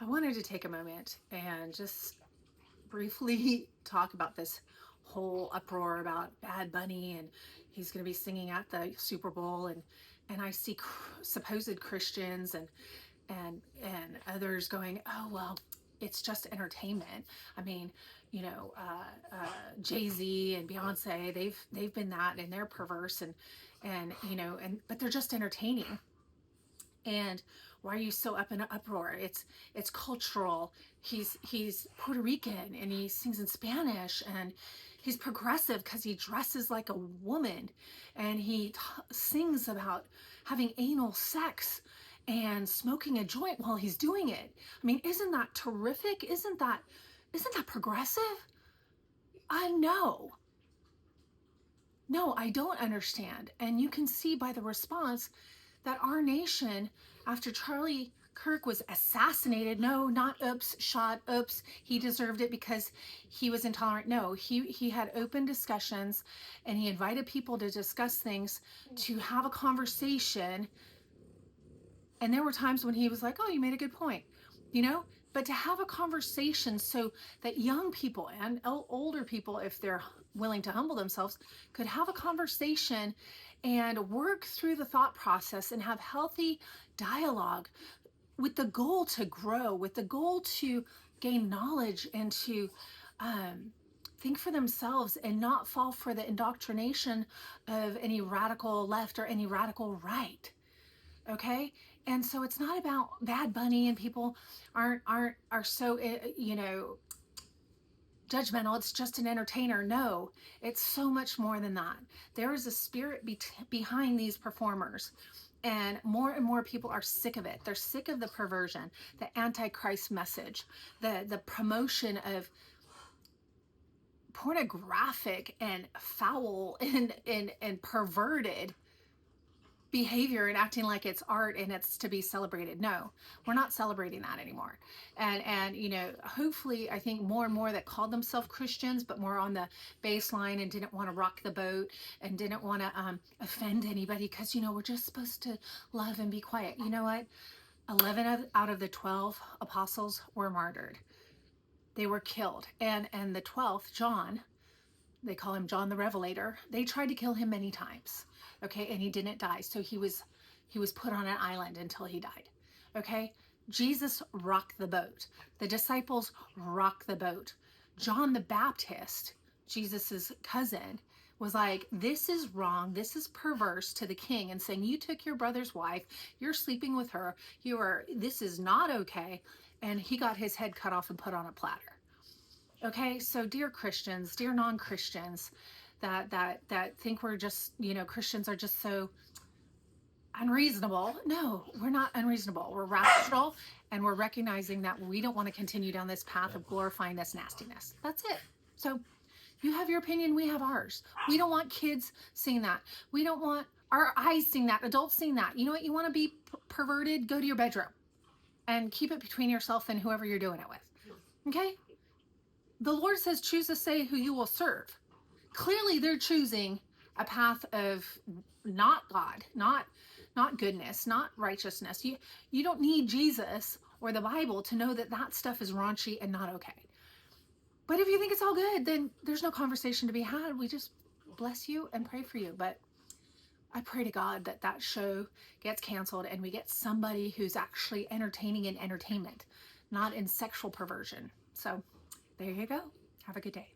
I wanted to take a moment and just briefly talk about this whole uproar about Bad Bunny, and he's going to be singing at the Super Bowl, and I see supposed Christians and others going, oh well, it's just entertainment. I mean, Jay-Z and Beyonce, they've been that, and they're perverse, and but they're just entertaining. And why are you so up in an uproar? It's cultural. He's Puerto Rican and he sings in Spanish, and he's progressive because he dresses like a woman, and he sings about having anal sex and smoking a joint while he's doing it. I mean, isn't that terrific? Isn't that progressive? I know. No, I don't understand. And you can see by the response that our nation, after Charlie Kirk was assassinated, no, not oops, shot, oops, he deserved it because he was intolerant. No, he had open discussions, and he invited people to discuss things, to have a conversation. And there were times when he was like, oh, you made a good point, but to have a conversation so that young people and older people, if they're willing to humble themselves, could have a conversation and work through the thought process and have healthy dialogue with the goal to grow, with the goal to gain knowledge and to think for themselves and not fall for the indoctrination of any radical left or any radical right. Okay. And so it's not about Bad Bunny, and people are so judgmental. It's just an entertainer. No, it's so much more than that. There is a spirit behind these performers, and more people are sick of it. They're sick of the perversion, the antichrist message, the promotion of pornographic and foul and perverted behavior, and acting like it's art and it's to be celebrated. No, we're not celebrating that anymore. And hopefully, I think more and more that called themselves Christians, but more on the baseline, and didn't want to rock the boat, and didn't want to offend anybody, because we're just supposed to love and be quiet. You know what? 11 out of the 12 apostles were martyred. They were killed. And the 12th, John, they call him John the Revelator, they tried to kill him many times. Okay, and he didn't die. So he was put on an island until he died. Okay, Jesus rocked the boat. The disciples rocked the boat. John the Baptist, Jesus's cousin, was like, this is wrong, this is perverse, to the king, and saying, you took your brother's wife, you're sleeping with her, this is not okay. And he got his head cut off and put on a platter. Okay, so dear Christians, dear non-Christians, that think we're just, Christians are just so unreasonable. No, we're not unreasonable. We're rational, and we're recognizing that we don't want to continue down this path of glorifying this nastiness. That's it. So you have your opinion, we have ours. We don't want kids seeing that. We don't want our eyes seeing that, adults seeing that. You know what? You want to be perverted? Go to your bedroom and keep it between yourself and whoever you're doing it with. Okay? The Lord says, choose to say who you will serve. Clearly, they're choosing a path of not God, not goodness, not righteousness. You don't need Jesus or the Bible to know that that stuff is raunchy and not okay. But if you think it's all good, then there's no conversation to be had. We just bless you and pray for you. But I pray to God that that show gets canceled, and we get somebody who's actually entertaining in entertainment, not in sexual perversion. So there you go. Have a good day.